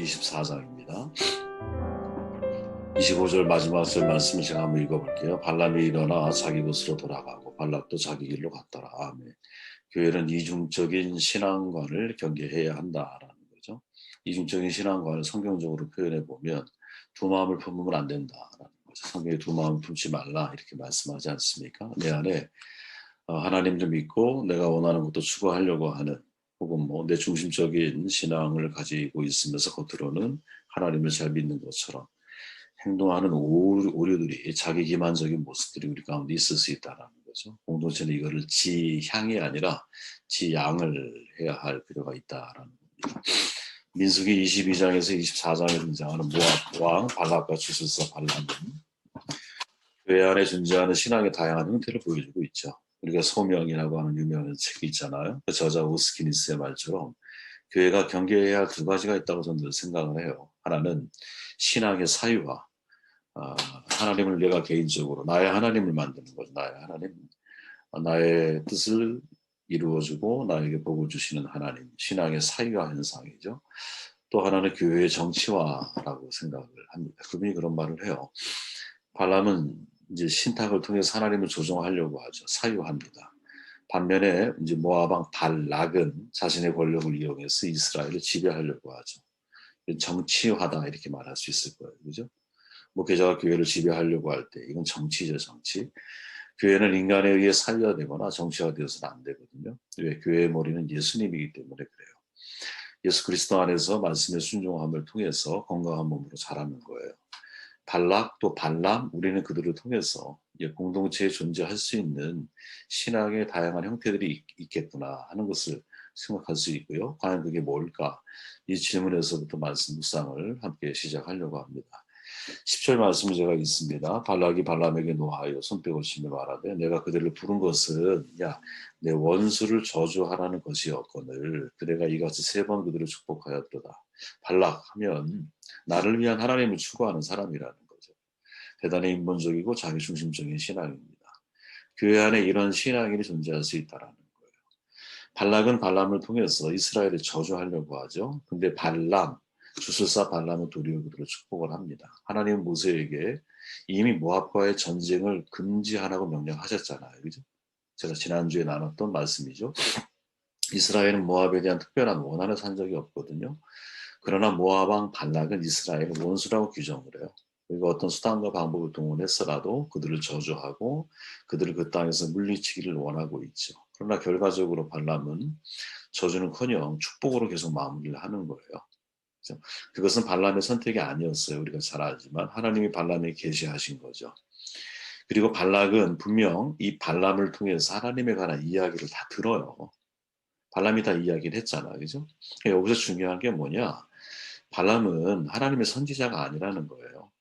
신명기 24장입니다. 25절 마지막 절 말씀을 제가 한번 읽어볼게요. 발람이 일어나 자기 곳으로 돌아가고 발락도 자기 길로 갔더라. 아멘. 교회는 이중적인 신앙관을 경계해야 한다라는 거죠. 이중적인 신앙관을 성경적으로 표현해 보면 두 마음을 품으면 안 된다라는 거죠. 성경에 두 마음을 품지 말라 이렇게 말씀하지 않습니까? 내 안에 하나님도 믿고 내가 원하는 것도 추구하려고 하는 혹은 내 중심적인 신앙을 가지고 있으면서 겉으로는 하나님을 잘 믿는 것처럼 행동하는 오류들이 자기 기만적인 모습들이 우리 가운데 있을 수 있다는 거죠. 공동체는 이거를 지향이 아니라 지양을 해야 할 필요가 있다라는 겁니다. 민수기 22장에서 24장에 등장하는 모압 왕 발락과 주술사 발람은 교회 안에 존재하는 신앙의 다양한 형태를 보여주고 있죠. 우리가 소명이라고 하는 유명한 책이 있잖아요. 그 저자 오스키니스의 말처럼 교회가 경계해야 할 두 가지가 있다고 저는 늘 생각을 해요. 하나는 신앙의 사유와 하나님을 내가 개인적으로 나의 하나님을 만드는 거죠. 나의 하나님, 나의 뜻을 이루어주고 나에게 복을 주시는 하나님, 신앙의 사유화 현상이죠. 또 하나는 교회의 정치화라고 생각을 합니다. 그분이 그런 말을 해요. 발람은 이제 신탁을 통해서 하나님을 조종하려고 하죠. 사유합니다. 반면에 이제 모압왕 발락은 자신의 권력을 이용해서 이스라엘을 지배하려고 하죠. 정치화다 이렇게 말할 수 있을 거예요. 그죠? 목회자가 교회를 지배하려고 할 때 이건 정치죠, 정치. 교회는 인간에 의해 사유화되거나 정치화되어서는 안 되거든요. 왜? 교회의 머리는 예수님이기 때문에 그래요. 예수 그리스도 안에서 말씀의 순종함을 통해서 건강한 몸으로 자라는 거예요. 발락 또 발람 우리는 그들을 통해서 공동체에 존재할 수 있는 신앙의 다양한 형태들이 있겠구나 하는 것을 생각할 수 있고요. 과연 그게 뭘까? 이 질문에서부터 말씀 묵상을 함께 시작하려고 합니다. 10절 말씀이 제가 있습니다. 발락이 발람에게 노하여 손뼉을 치며 말하되 내가 그들을 부른 것은 내 원수를 저주하라는 것이었거늘 그대가 이같이 3번 그들을 축복하였도다. 발락 하면 나를 위한 하나님을 추구하는 사람이라는 거죠. 대단히 인본적이고 자기중심적인 신앙입니다. 교회 안에 이런 신앙인이 존재할 수 있다라는 거예요. 발락은 발람을 통해서 이스라엘을 저주하려고 하죠. 근데 주술사 발람은 도리어 그들을 축복을 합니다. 하나님은 모세에게 이미 모압과의 전쟁을 금지하라고 명령하셨잖아요. 그죠? 제가 지난주에 나눴던 말씀이죠. 이스라엘은 모압에 대한 특별한 원한을 산 적이 없거든요. 그러나 모압 왕 발락은 이스라엘을 원수라고 규정을 해요. 그리고 어떤 수단과 방법을 동원해서라도 그들을 저주하고 그들을 그 땅에서 물리치기를 원하고 있죠. 그러나 결과적으로 발람은 저주는커녕 축복으로 계속 마무리를 하는 거예요. 그것은 발람의 선택이 아니었어요. 우리가 잘 알지만 하나님이 발람에게 계시하신 거죠. 그리고 발락은 분명 이 발람을 통해서 하나님에 관한 이야기를 다 들어요. 발람이 다 이야기를 했잖아. 그죠? 여기서 중요한 게 뭐냐? 발람은 하나님의 선지자가 아니라는 거예요.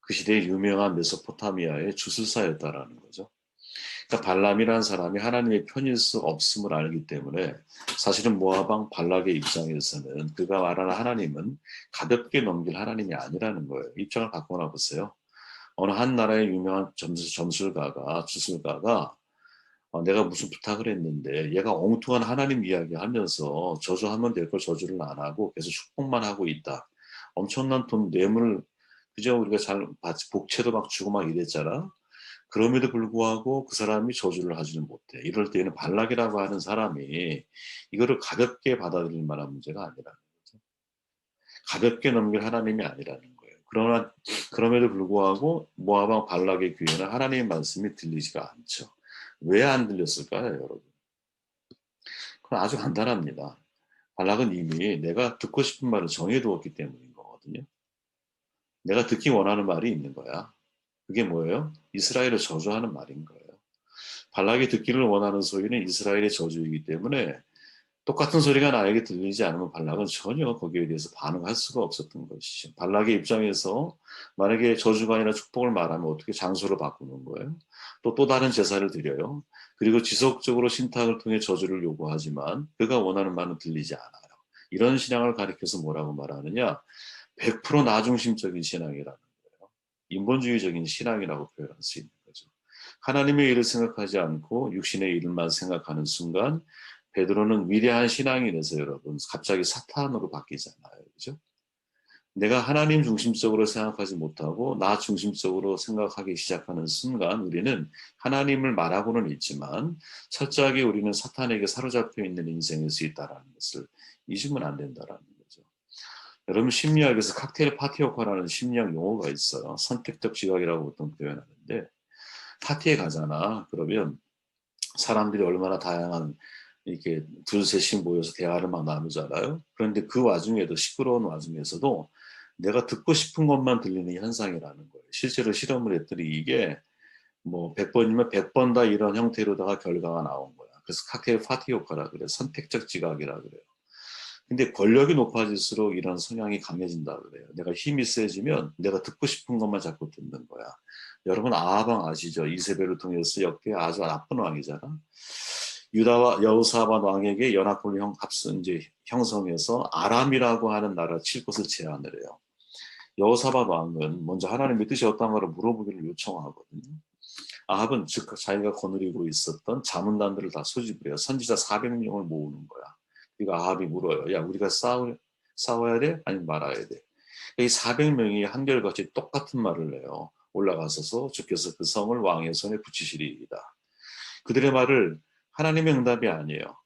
그 시대의 유명한 메소포타미아의 주술사였다라는 거죠. 그러니까 발람이라는 사람이 하나님의 편일 수 없음을 알기 때문에 사실은 모압왕 발락의 입장에서는 그가 말하는 하나님은 가볍게 넘길 하나님이 아니라는 거예요. 입장을 바꿔놔 보세요. 어느 한 나라의 유명한 주술가가 내가 무슨 부탁을 했는데 얘가 엉뚱한 하나님 이야기하면서 저주하면 될 걸 저주를 안 하고 계속 축복만 하고 있다. 엄청난 돈 뇌물 그죠? 우리가 잘 복채도 막 주고 막 이랬잖아. 그럼에도 불구하고 그 사람이 저주를 하지는 못해. 이럴 때에는 발락이라고 하는 사람이 이거를 가볍게 받아들일 만한 문제가 아니라는 거죠. 가볍게 넘길 하나님이 아니라는 거예요. 그러나 그럼에도 불구하고 모압왕 발락의 귀에는 하나님의 말씀이 들리지가 않죠. 왜 안 들렸을까요, 여러분? 그건 아주 간단합니다. 발락은 이미 내가 듣고 싶은 말을 정해두었기 때문인 거거든요. 내가 듣기 원하는 말이 있는 거야. 그게 뭐예요? 이스라엘을 저주하는 말인 거예요. 발락이 듣기를 원하는 소리는 이스라엘의 저주이기 때문에 똑같은 소리가 나에게 들리지 않으면 발락은 전혀 거기에 대해서 반응할 수가 없었던 것이죠. 발락의 입장에서 만약에 저주가 아니라 축복을 말하면 어떻게 장소를 바꾸는 거예요? 또 다른 제사를 드려요. 그리고 지속적으로 신탁을 통해 저주를 요구하지만 그가 원하는 말은 들리지 않아요. 이런 신앙을 가리켜서 뭐라고 말하느냐? 100% 나중심적인 신앙이라는 거예요. 인본주의적인 신앙이라고 표현할 수 있는 거죠. 하나님의 일을 생각하지 않고 육신의 일만 생각하는 순간 베드로는 위대한 신앙인에서 여러분 갑자기 사탄으로 바뀌잖아요. 그죠? 내가 하나님 중심적으로 생각하지 못하고 나 중심적으로 생각하기 시작하는 순간 우리는 하나님을 말하고는 있지만 철저하게 우리는 사탄에게 사로잡혀 있는 인생일 수 있다는 것을 잊으면 안 된다는 거죠. 여러분 심리학에서 칵테일 파티 효과라는 심리학 용어가 있어요. 선택적 지각이라고 보통 표현하는데 파티에 가잖아. 그러면 사람들이 얼마나 다양한 이렇게 둘셋씩 모여서 대화를 막 나누잖아요. 그런데 그 와중에도 시끄러운 와중에서도 내가 듣고 싶은 것만 들리는 현상이라는 거예요. 실제로 실험을 했더니 이게 뭐 100번이면 100번 다 이런 형태로다가 결과가 나온 거야. 그래서 칵테일 파티 효과라 그래. 선택적 지각이라 그래요. 근데 권력이 높아질수록 이런 성향이 강해진다 그래요. 내가 힘이 세지면 내가 듣고 싶은 것만 자꾸 듣는 거야. 여러분 아하방 아시죠? 이세벨을 통해서 역대 아주 나쁜 왕이잖아. 유다와 여호사밧 왕에게 연합군을 이제 형성해서 아람이라고 하는 나라 칠 것을 제안을 해요. 여호사밧 왕은 먼저 하나님의 뜻이 어떤가를 물어보기를 요청하거든요. 아합은 즉 자기가 거느리고 있었던 자문단들을 다 소집을 해요. 선지자 400명을 모으는 거야. 그러니까 아합이 물어요. 야 우리가 싸워야 돼? 아니면 말아야 돼? 이 400명이 한결같이 똑같은 말을 해요. 올라가서서 주께서 그 성을 왕의 손에 붙이시리이다. 그들의 말을 하나님의 응답이 아니에요.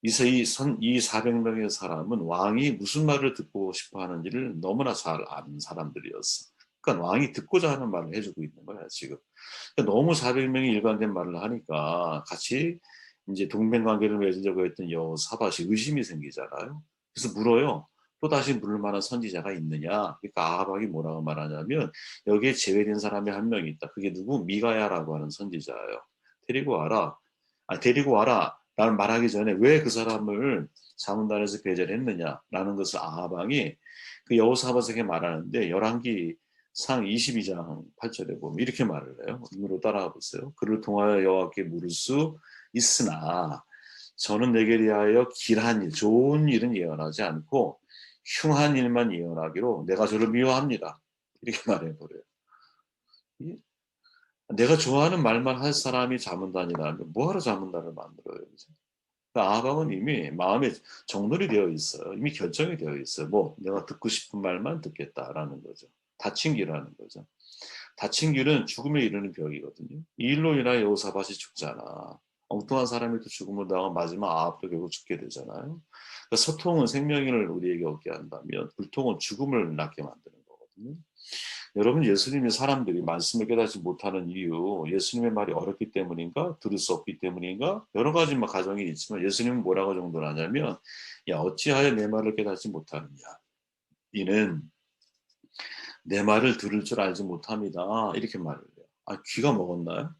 이 400명의 사람은 왕이 무슨 말을 듣고 싶어 하는지를 너무나 잘 아는 사람들이었어. 그러니까 왕이 듣고자 하는 말을 해주고 있는 거야, 지금. 그러니까 너무 400명이 일관된 말을 하니까 같이 이제 동맹 관계를 맺으려고 했던 여호사밧이 의심이 생기잖아요. 그래서 물어요. 또 다시 물을 만한 선지자가 있느냐? 그러니까 아합이 뭐라고 말하냐면 여기에 제외된 사람이 한 명 있다. 그게 누구? 미가야라고 하는 선지자예요. 데리고 와라. 데리고 와라. 라는 말하기 전에 왜 그 사람을 자문단에서 배제했느냐라는 것을 아하방이 그 여호사밧에게 말하는데 열왕기 상 22장 8절에 보면 이렇게 말을 해요. 눈으로 따라가 보세요. 그를 통하여 여호와께 물을 수 있으나 저는 내게 대하여 길한 일, 좋은 일은 예언하지 않고 흉한 일만 예언하기로 내가 저를 미워합니다. 이렇게 말해버려요. 내가 좋아하는 말만 할 사람이 자문단이라면 뭐하러 자문단을 만들어요? 그죠? 그러니까 아합은 이미 마음에 정렬이 되어 있어요. 이미 결정이 되어 있어요. 뭐 내가 듣고 싶은 말만 듣겠다라는 거죠. 다친 길이라는 거죠. 다친 길은 죽음에 이르는 벽이거든요. 이 일로 인하여 여호사밧이 죽잖아. 엉뚱한 사람이 또 죽음을 당하고 마지막 아합도 결국 죽게 되잖아요. 그러니까 소통은 생명을 우리에게 얻게 한다면 불통은 죽음을 낳게 만드는 거거든요. 여러분 예수님이 사람들이 말씀을 깨닫지 못하는 이유 예수님의 말이 어렵기 때문인가 들을 수 없기 때문인가 여러 가지 가정이 있지만 예수님은 뭐라고 정돈하냐면 야 어찌하여 내 말을 깨닫지 못하느냐 이는 내 말을 들을 줄 알지 못합니다 이렇게 말을 해요. 귀가 먹었나요?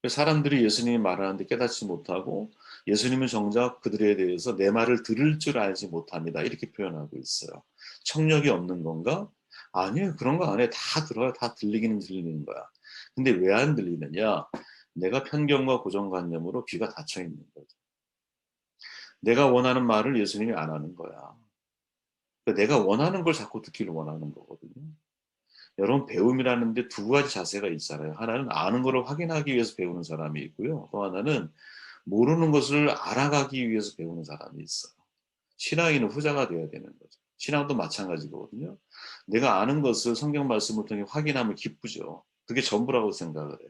사람들이 예수님이 말하는데 깨닫지 못하고 예수님은 정작 그들에 대해서 내 말을 들을 줄 알지 못합니다. 이렇게 표현하고 있어요. 청력이 없는 건가? 아니에요. 그런 거 안 해. 다 들어요. 다 들리기는 들리는 거야. 근데 왜 안 들리느냐? 내가 편견과 고정관념으로 귀가 닫혀 있는 거죠. 내가 원하는 말을 예수님이 안 하는 거야. 그러니까 내가 원하는 걸 자꾸 듣기를 원하는 거거든요. 여러분 배움이라는 데 두 가지 자세가 있잖아요. 하나는 아는 것을 확인하기 위해서 배우는 사람이 있고요. 또 하나는 모르는 것을 알아가기 위해서 배우는 사람이 있어요. 신앙인은 후자가 돼야 되는 거죠. 신앙도 마찬가지거든요. 내가 아는 것을 성경 말씀을 통해 확인하면 기쁘죠. 그게 전부라고 생각을 해.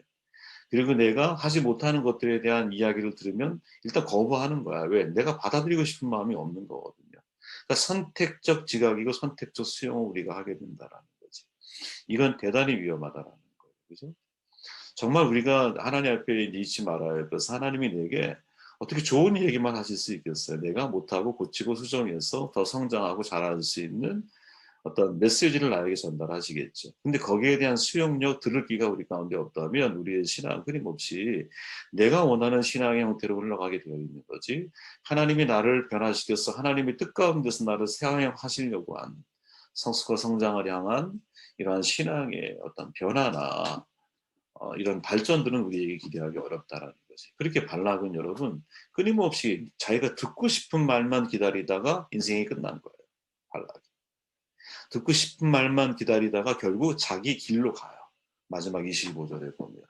그리고 내가 하지 못하는 것들에 대한 이야기를 들으면 일단 거부하는 거야. 왜? 내가 받아들이고 싶은 마음이 없는 거거든요. 그러니까 선택적 지각이고 선택적 수용을 우리가 하게 된다라는 거지. 이건 대단히 위험하다라는 거예요. 그죠? 정말 우리가 하나님 앞에 잊지 말아요. 그래서 하나님이 내게 어떻게 좋은 얘기만 하실 수 있겠어요. 내가 못하고 고치고 수정해서 더 성장하고 잘할 수 있는 어떤 메시지를 나에게 전달하시겠죠. 근데 거기에 대한 수용력, 들을 기가 우리 가운데 없다면 우리의 신앙은 끊임없이 내가 원하는 신앙의 형태로 흘러가게 되어 있는 거지. 하나님이 나를 변화시켜서 하나님의 뜻 가운데서 나를 사용하시려고 한 성숙과 성장을 향한 이러한 신앙의 어떤 변화나 이런 발전들은 우리에게 기대하기 어렵다라는 거지. 그렇게 발락은 여러분 끊임없이 자기가 듣고 싶은 말만 기다리다가 인생이 끝난 거예요. 발락이. 듣고 싶은 말만 기다리다가 결국 자기 길로 가요. 마지막 25절에 보면.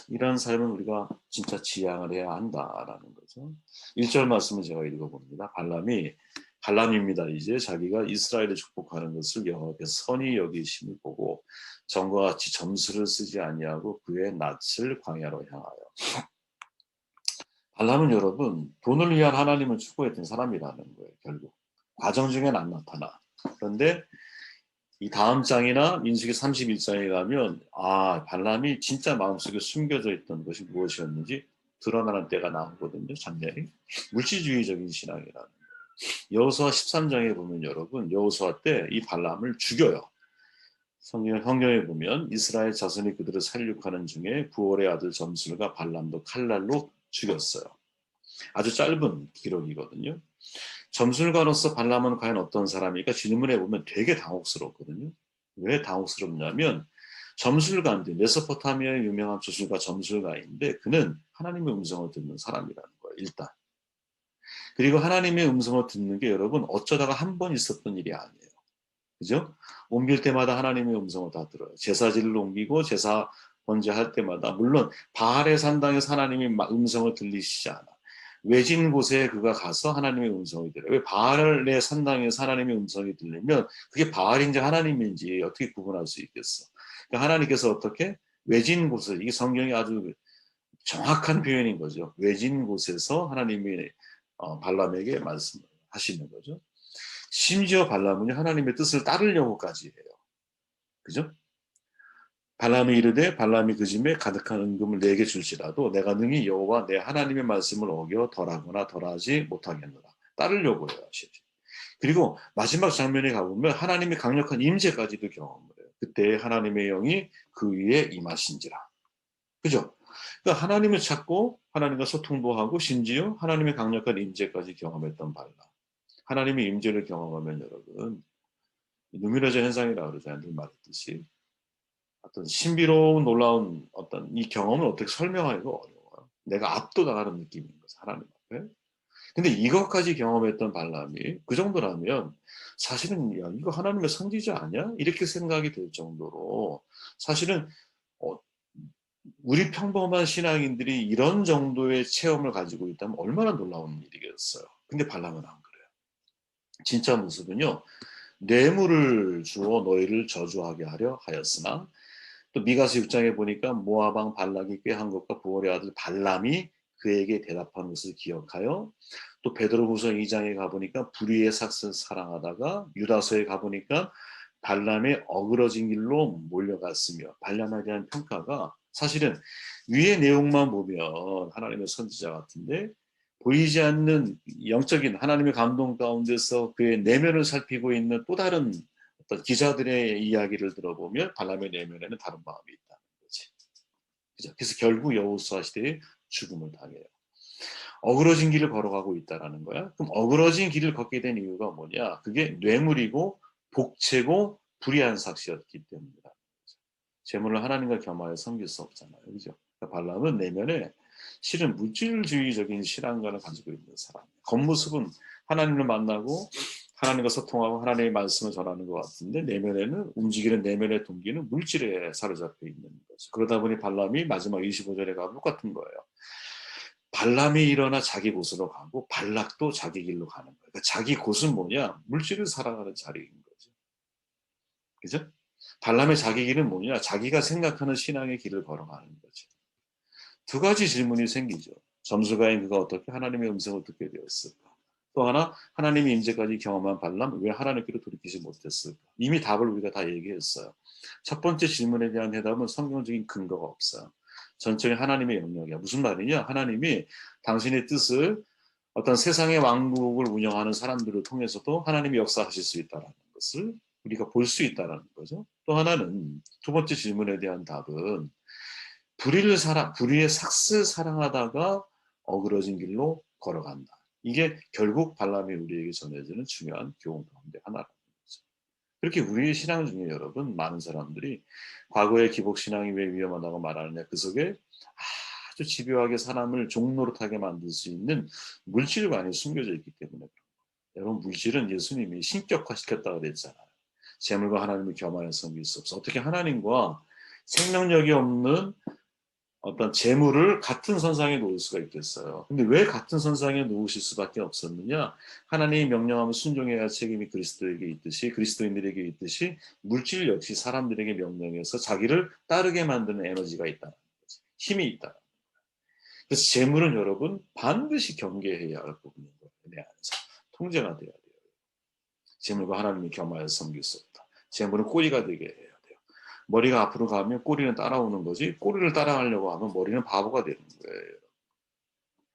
이런 삶은 우리가 진짜 지향을 해야 한다라는 거죠. 1절 말씀을 제가 읽어봅니다. 발람이 발람입니다. 이제 자기가 이스라엘을 축복하는 것을 여호와께서 선히 여기심을 보고 전과 같이 점수를 쓰지 아니하고 그의 낯을 광야로 향하여. 발람은 여러분 돈을 위한 하나님을 추구했던 사람이라는 거예요. 결국 과정 중엔 안 나타나. 그런데 이 다음 장이나 민수기 31장에 가면 발람이 진짜 마음속에 숨겨져 있던 것이 무엇이었는지 드러나는 때가 나오거든요. 장면이 물질주의적인 신앙이라는 거예요. 여호수아 13장에 보면 여러분 여호수아 때 이 발람을 죽여요. 성경에 보면 이스라엘 자손이 그들을 살육하는 중에 부올의 아들 점술과 발람도 칼날로 죽였어요. 아주 짧은 기록이거든요. 점술가로서 발람은 과연 어떤 사람일까 질문해 보면 되게 당혹스럽거든요. 왜 당혹스럽냐면 점술가인데 메소포타미아의 유명한 주술가 점술가인데 그는 하나님의 음성을 듣는 사람이라는 거예요. 일단. 그리고 하나님의 음성을 듣는 게 여러분 어쩌다가 한 번 있었던 일이 아니에요. 그죠? 옮길 때마다 하나님의 음성을 다 들어요. 제사지를 옮기고 제사 번제할 때마다 물론 바알의 산당에서 하나님의 음성을 들리시지 않아. 외진 곳에 그가 가서 하나님의 음성이 들어요. 왜 바알의 산당에서 하나님의 음성이 들리면 그게 바알인지 하나님인지 어떻게 구분할 수 있겠어? 그러니까 하나님께서 어떻게 외진 곳에 이게 성경이 아주 정확한 표현인 거죠. 외진 곳에서 하나님이 발람에게 말씀하시는 거죠. 심지어 발람은 하나님의 뜻을 따르려고까지 해요. 그죠? 발람이 이르되 발람이 그 짐에 가득한 은금을 내게 줄지라도 내가 능히 여호와 내 하나님의 말씀을 어겨 덜하거나 덜하지 못하겠노라. 따르려고 해요. 그리고 마지막 장면에 가보면 하나님의 강력한 임재까지도 경험을 해요. 그때 하나님의 영이 그 위에 임하신지라. 그죠? 그러니까 하나님을 찾고 하나님과 소통도 하고 심지어 하나님의 강력한 임재까지 경험했던 발람. 하나님의 임재를 경험하면 여러분 누미러져 현상이라고 그러잖아요. 늘 말했듯이. 어떤 신비로운 놀라운 어떤 이 경험을 어떻게 설명하기가 어려워요. 내가 압도당하는 느낌인 거죠. 하나님 앞에. 근데 이것까지 경험했던 발람이 그 정도라면 사실은 야, 이거 하나님의 선지자 아니야? 이렇게 생각이 들 정도로 사실은 어, 우리 평범한 신앙인들이 이런 정도의 체험을 가지고 있다면 얼마나 놀라운 일이겠어요. 근데 발람은 안 그래요. 진짜 모습은요. 뇌물을 주어 너희를 저주하게 하려 하였으나 또 미가서 6장에 보니까 모압 왕 발락이 꾀한 것과 부올의 아들 발람이 그에게 대답한 것을 기억하여 또 베드로후서 2장에 가보니까 불의의 삭슬 사랑하다가 유다서에 가보니까 발람의 어그러진 길로 몰려갔으며 발람에 대한 평가가 사실은 위의 내용만 보면 하나님의 선지자 같은데 보이지 않는 영적인 하나님의 감동 가운데서 그의 내면을 살피고 있는 또 다른 어떤 기자들의 이야기를 들어보면 발람의 내면에는 다른 마음이 있다는 거지. 그죠? 그래서 결국 여호수아 시대에 죽음을 당해요. 어그러진 길을 걸어가고 있다라는 거야. 그럼 어그러진 길을 걷게 된 이유가 뭐냐? 그게 뇌물이고 복채고 불의한 삭시였기 때문이다. 재물을 하나님과 겸하여 섬길 수 없잖아요. 그죠? 그러니까 발람은 내면에 실은 물질주의적인 신앙관을 가지고 있는 사람. 겉모습은 하나님을 만나고 하나님과 소통하고 하나님의 말씀을 전하는 것 같은데 내면에는 움직이는 내면의 동기는 물질에 사로잡혀 있는 거죠. 그러다 보니 발람이 마지막 25절에 가면 똑같은 거예요. 발람이 일어나 자기 곳으로 가고 발락도 자기 길로 가는 거예요. 그러니까 자기 곳은 뭐냐? 물질을 살아가는 자리인 거죠. 그죠? 발람의 자기 길은 뭐냐? 자기가 생각하는 신앙의 길을 걸어가는 거죠. 두 가지 질문이 생기죠. 점수가인 그가 어떻게 하나님의 음성을 듣게 되었을까? 또 하나, 하나님의 임재까지 경험한 발람, 왜 하나님께로 돌이키지 못했을까? 이미 답을 우리가 다 얘기했어요. 첫 번째 질문에 대한 대답은 성경적인 근거가 없어요. 전적인 하나님의 영역이야. 무슨 말이냐? 하나님이 당신의 뜻을 어떤 세상의 왕국을 운영하는 사람들을 통해서도 하나님이 역사하실 수 있다는 것을 우리가 볼 수 있다는 거죠. 또 하나는 두 번째 질문에 대한 답은 불의의 삭슬 사랑하다가 어그러진 길로 걸어간다. 이게 결국 발람이 우리에게 전해지는 중요한 교훈 가운데 하나라는 거죠. 그렇게 우리의 신앙 중에 여러분 많은 사람들이 과거의 기복신앙이 왜 위험하다고 말하느냐 그 속에 아주 집요하게 사람을 종노릇하게 만들 수 있는 물질관이 숨겨져 있기 때문에 여러분 물질은 예수님이 신격화시켰다고 그랬잖아요. 재물과 하나님을 겸하여 섬길 수 없어. 어떻게 하나님과 생명력이 없는 어떤 재물을 같은 선상에 놓을 수가 있겠어요. 근데 왜 같은 선상에 놓으실 수밖에 없었느냐? 하나님이 명령하면 순종해야 할 책임이 그리스도에게 있듯이, 그리스도인들에게 있듯이 물질 역시 사람들에게 명령해서 자기를 따르게 만드는 에너지가 있다. 힘이 있다. 그래서 재물은 여러분 반드시 경계해야 할 부분인 거예요. 내 안에서 통제가 돼야 돼요. 재물과 하나님이 겸하여 섬길 수 없다. 재물은 꼬리가 되게 해야 돼요. 머리가 앞으로 가면 꼬리는 따라오는 거지, 꼬리를 따라가려고 하면 머리는 바보가 되는 거예요.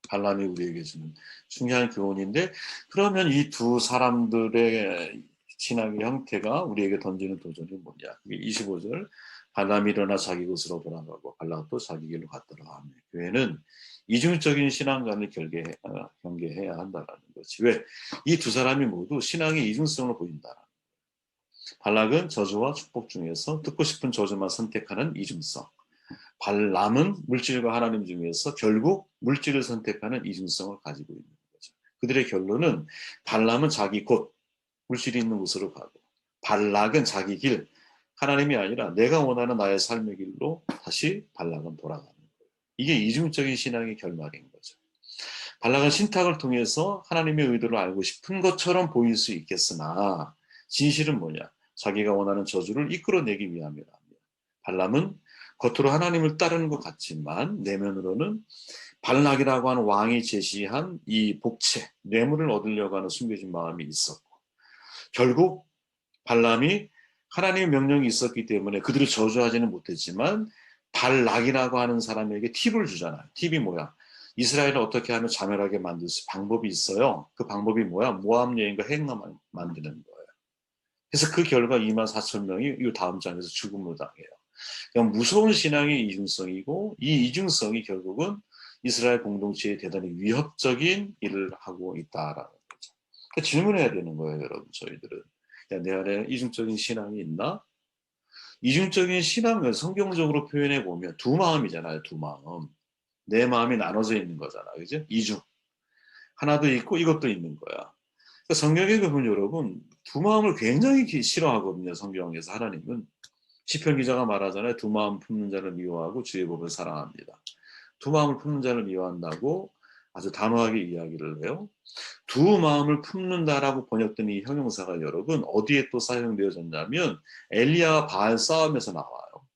반란이 우리에게 주는 중요한 교훈인데, 그러면 이 두 사람들의 신앙의 형태가 우리에게 던지는 도전이 뭐냐? 25절, 발람이 일어나 자기 곳으로 돌아가고 발락도 자기 길로 갔더라 하며, 교회는 이중적인 신앙관을 경계해야 한다는 거지. 왜? 이 두 사람이 모두 신앙의 이중성을 보인다. 발락은 저주와 축복 중에서 듣고 싶은 저주만 선택하는 이중성, 발람은 물질과 하나님 중에서 결국 물질을 선택하는 이중성을 가지고 있는 거죠. 그들의 결론은 발람은 자기 곳, 물질이 있는 곳으로 가고, 발락은 자기 길, 하나님이 아니라 내가 원하는 나의 삶의 길로 다시 발락은 돌아가는 거예요. 이게 이중적인 신앙의 결말인 거죠. 발락은 신탁을 통해서 하나님의 의도를 알고 싶은 것처럼 보일 수 있겠으나 진실은 뭐냐? 자기가 원하는 저주를 이끌어내기 위함이랍니다. 발람은 겉으로 하나님을 따르는 것 같지만 내면으로는 발락이라고 하는 왕이 제시한 이 복채, 뇌물을 얻으려고 하는 숨겨진 마음이 있었고, 결국 발람이 하나님의 명령이 있었기 때문에 그들을 저주하지는 못했지만 발락이라고 하는 사람에게 팁을 주잖아요. 팁이 뭐야? 이스라엘을 어떻게 하면 자멸하게 만들 수 방법이 있어요. 그 방법이 뭐야? 모압 여인과 행함을 만드는 거예요. 그래서 그 결과 2만 4천 명이 이 다음 장에서 죽음을 당해요. 그냥 무서운 신앙의 이중성이고, 이 이중성이 결국은 이스라엘 공동체에 대단히 위협적인 일을 하고 있다라는 거죠. 그러니까 질문해야 되는 거예요, 여러분. 저희들은 내 안에 이중적인 신앙이 있나? 이중적인 신앙을 성경적으로 표현해 보면 두 마음이잖아요. 두 마음. 내 마음이 나눠져 있는 거잖아, 그죠? 이중. 하나도 있고 이것도 있는 거야. 그러니까 성경에 보면 여러분 두 마음을 굉장히 싫어하거든요. 성경에서 하나님은 시편 기자가 말하잖아요. 두 마음 품는 자를 미워하고 주의 법을 사랑합니다. 두 마음을 품는 자를 미워한다고 아주 단호하게 이야기를 해요. 두 마음을 품는다라고 번역된 이 형용사가 여러분 어디에 또 사용되어졌냐면 엘리야와 바알 싸움에서 나와요.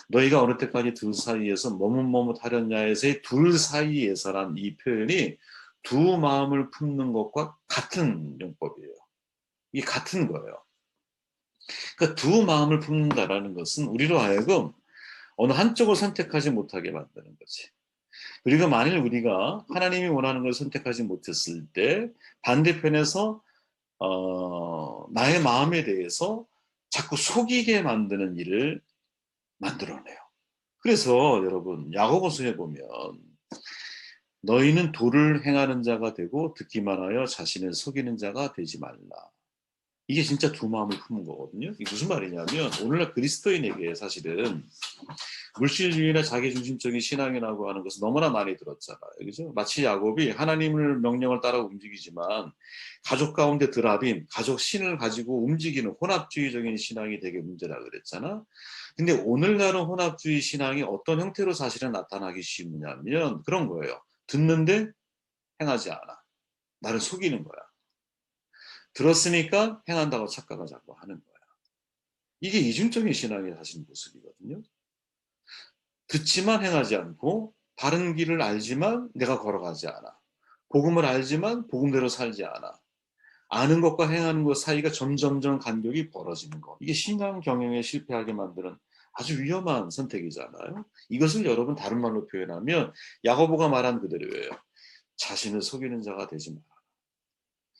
너희가 어느 때까지 둘 사이에서 머뭇머뭇하렸냐에서의 둘 사이에서란 이 표현이 두 마음을 품는 것과 같은 용법이에요. 이게 같은 거예요. 그러니까 두 마음을 품는다라는 것은 우리로 하여금 어느 한쪽을 선택하지 못하게 만드는 거지. 그리고 만일 우리가 하나님이 원하는 걸 선택하지 못했을 때 반대편에서 나의 마음에 대해서 자꾸 속이게 만드는 일을 만들어내요. 그래서 여러분 야고보서에 보면 너희는 도를 행하는 자가 되고 듣기만 하여 자신을 속이는 자가 되지 말라. 이게 진짜 두 마음을 품은 거거든요. 이게 무슨 말이냐면 오늘날 그리스도인에게 사실은 물질주의나 자기중심적인 신앙이라고 하는 것은 너무나 많이 들었잖아요. 그죠? 마치 야곱이 하나님을 명령을 따라 움직이지만 가족 가운데 드라빔, 가족 신을 가지고 움직이는 혼합주의적인 신앙이 되게 문제라 그랬잖아. 근데 오늘날은 혼합주의 신앙이 어떤 형태로 사실은 나타나기 쉬우냐면 그런 거예요. 듣는데 행하지 않아. 나를 속이는 거야. 들었으니까 행한다고 착각을 자꾸 하는 거야. 이게 이중적인 신앙의 사실 모습이거든요. 듣지만 행하지 않고 바른 길을 알지만 내가 걸어가지 않아. 복음을 알지만 복음대로 살지 않아. 아는 것과 행하는 것 사이가 점점점 간격이 벌어지는 것. 이게 신앙 경영에 실패하게 만드는 아주 위험한 선택이잖아요. 이것을 여러분 다른 말로 표현하면 야고보가 말한 그대로예요. 자신을 속이는 자가 되지 마라.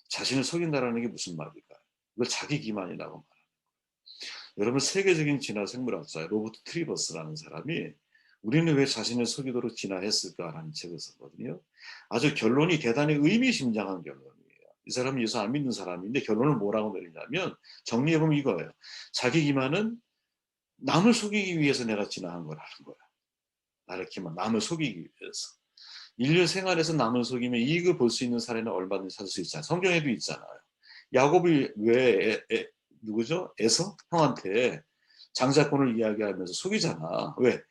자신을 속인다라는 게 무슨 말일까요? 이걸 자기 기만이라고 말합니다. 여러분 세계적인 진화 생물학자 로버트 트리버스라는 사람이 우리는 왜 자신을 속이도록 진화했을까라는 책을 썼거든요. 아주 결론이 대단히 의미심장한 결론이에요. 이 사람은 예수 안 믿는 사람인데 결론을 뭐라고 내리냐면 정리해보면 이거예요. 자기 기만은 남을 속이기 위해서 내가 진화한 거라는 거야. 나를 기만, 남을 속이기 위해서. 인류 생활에서 남을 속이면 이익을 볼 수 있는 사례는 얼마든지 찾을 수 있잖아요. 성경에도 있잖아요. 야곱이 왜 누구죠? 에서 형한테 장자권을 이야기하면서 속이잖아. 왜?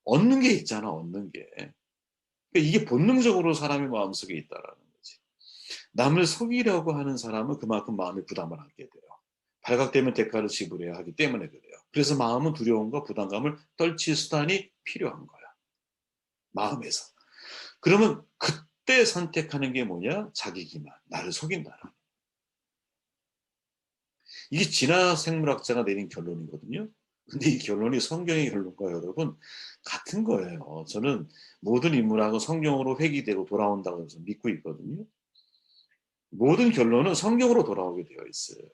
얻는 게 있잖아, 얻는 게. 그러니까 이게 본능적으로 사람의 마음속에 있다라는 거지. 남을 속이려고 하는 사람은 그만큼 마음의 부담을 안게 돼요. 발각되면 대가를 지불해야 하기 때문에 그래요. 그래서 마음은 두려움과 부담감을 떨칠 수단이 필요한 거야. 마음에서. 그러면 그때 선택하는 게 뭐냐? 자기 기만, 나를 속인다라. 이게 진화 생물학자가 내린 결론이거든요. 근데 이 결론이 성경의 결론과 여러분 같은 거예요. 저는 모든 인물하고 성경으로 회귀되고 돌아온다고 해서 믿고 있거든요. 모든 결론은 성경으로 돌아오게 되어 있어요.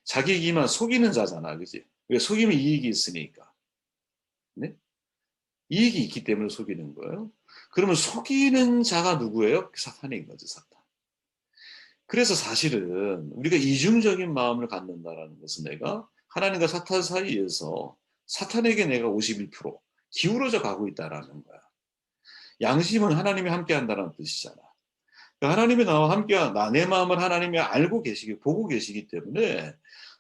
자기 기만 속이는 자잖아, 그지? 왜 속이면 이익이 있으니까. 네? 이익이 있기 때문에 속이는 거예요. 그러면 속이는 자가 누구예요? 사탄인 거죠, 사탄. 그래서 사실은 우리가 이중적인 마음을 갖는다라는 것은 내가 하나님과 사탄 사이에서 사탄에게 내가 51% 기울어져 가고 있다라는 거야. 양심은 하나님이 함께 한다는 뜻이잖아. 하나님이 나와 함께, 내 마음을 하나님이 알고 계시기, 보고 계시기 때문에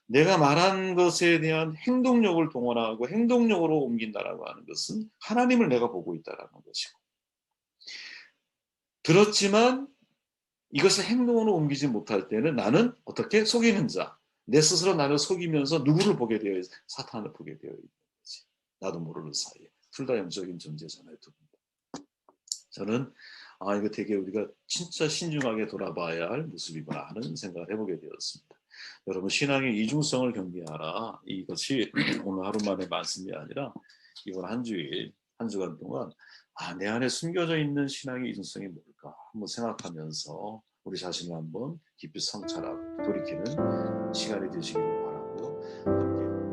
내가 말한 것에 대한 행동력을 동원하고 행동력으로 옮긴다라고 하는 것은 하나님을 내가 보고 있다라는 것이고. 그렇지만 이것을 행동으로 옮기지 못할 때는 나는 어떻게 속이는 자, 내 스스로 나를 속이면서 누구를 보게 되어 있어? 사탄을 보게 되어 있는 거지. 나도 모르는 사이에. 둘 다 영적인 존재잖아요, 두 분. 저는 이거 되게 우리가 진짜 신중하게 돌아봐야 할 모습이구나 하는 생각을 해보게 되었습니다. 여러분, 신앙의 이중성을 경계하라. 이것이 오늘 하루만의 말씀이 아니라 이번 한 주일, 한 주간 동안 내 안에 숨겨져 있는 신앙의 이중성이 뭘까 한번 생각하면서 우리 자신을 한번 깊이 성찰하고 돌이키는 시간이 되시기를 바라고요. 함께